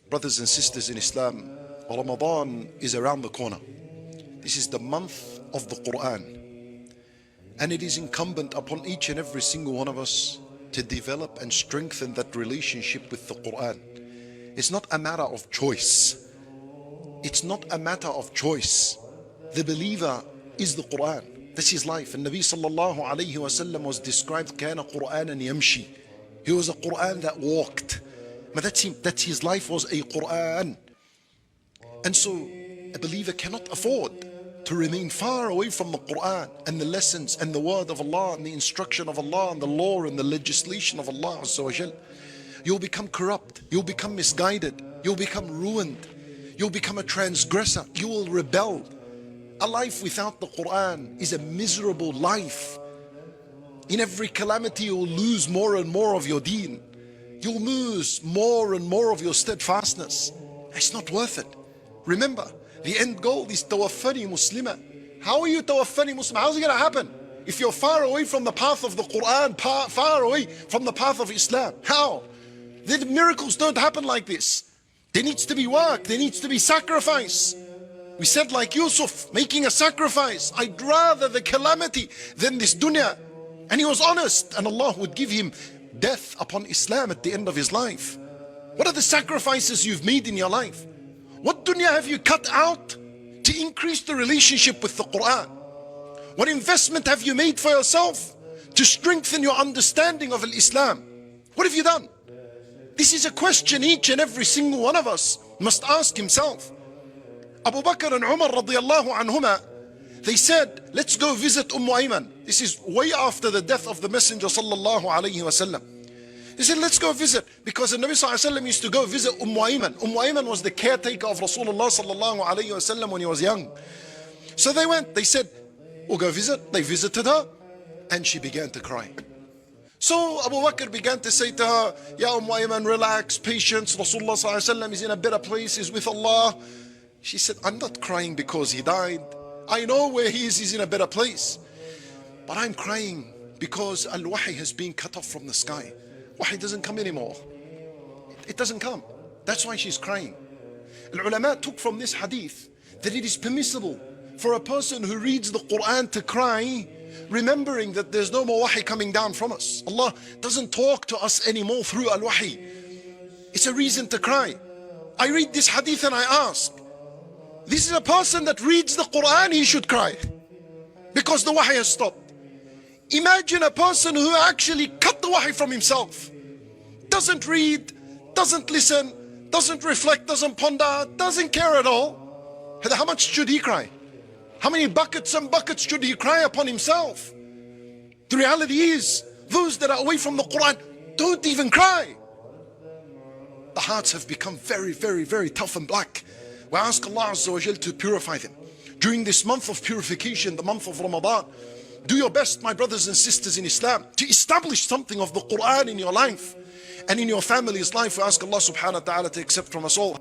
Brothers and sisters in Islam, Ramadan is around the corner. This is the month of the Qur'an. And it is incumbent upon each and every single one of us to develop and strengthen that relationship with the Qur'an. It's not a matter of choice. It's not a matter of choice. The believer is the Qur'an. That's his life. And Nabi sallallahu alayhi wa sallam was described, كَانَ قُرْآنًا يَمْشِي. He was a Qur'an that walked. But that's him. That's his life was a Qur'an. And so a believer cannot afford to remain far away from the Qur'an and the lessons and the word of Allah and the instruction of Allah and the law and the legislation of Allah Azza wa Jal. You'll become corrupt. You'll become misguided. You'll become ruined. You'll become a transgressor. You will rebel. A life without the Qur'an is a miserable life. In every calamity you'll lose more and more of your deen. You'll lose more and more of your steadfastness. It's not worth it. Remember, the end goal is tawaffani muslima. How are you tawaffani Muslim? How's it going to happen? If you're far away from the path of the Qur'an, far away from the path of Islam. How? The miracles don't happen like this. There needs to be work. There needs to be sacrifice. We said like Yusuf, making a sacrifice. I'd rather the calamity than this dunya. And he was honest, and Allah would give him death upon Islam at the end of his life. What are the sacrifices you've made in your life? What dunya have you cut out to increase the relationship with the Qur'an? What investment have you made for yourself to strengthen your understanding of Islam? What have you done? This is a question each and every single one of us must ask himself. Abubakar and Umar radiyallahu anhuma, they said, let's go visit Ayman. This is way after the death of the Messenger sallallahu alayhi wa sallam. They said, let's go visit, because the Nabi sallallahu alayhi wa sallam used to go visit Ayman. Ayman was the caretaker of Rasulullah sallallahu alayhi wa sallam when he was young. So they went, they said, we'll go visit. They visited her, and she began to cry. So Abu Bakr began to say to her, Ya Ayman, relax, patience, Rasulullah sallallahu alayhi wa sallam is in a better place, he's with Allah. She said, I'm not crying because he died. I know where he is, he's in a better place. But I'm crying because al-wahi has been cut off from the sky. Wahi doesn't come anymore. It doesn't come. That's why she's crying. Al-ulama took from this hadith that it is permissible for a person who reads the Qur'an to cry, remembering that there's no more wahi coming down from us. Allah doesn't talk to us anymore through al-wahi. It's a reason to cry. I read this hadith and I ask, this is a person that reads the Qur'an, he should cry because the wahi has stopped. Imagine a person who actually cut the wahi from himself, doesn't read, doesn't listen, doesn't reflect, doesn't ponder, doesn't care at all. How much should he cry? How many buckets and buckets should he cry upon himself? The reality is, those that are away from the Qur'an don't even cry. The hearts have become very, very, very tough and black. We ask Allah Azza wa Jal to purify them. During this month of purification, the month of Ramadan, do your best, my brothers and sisters in Islam, to establish something of the Qur'an in your life and in your family's life. We ask Allah subhanahu wa ta'ala to accept from us all.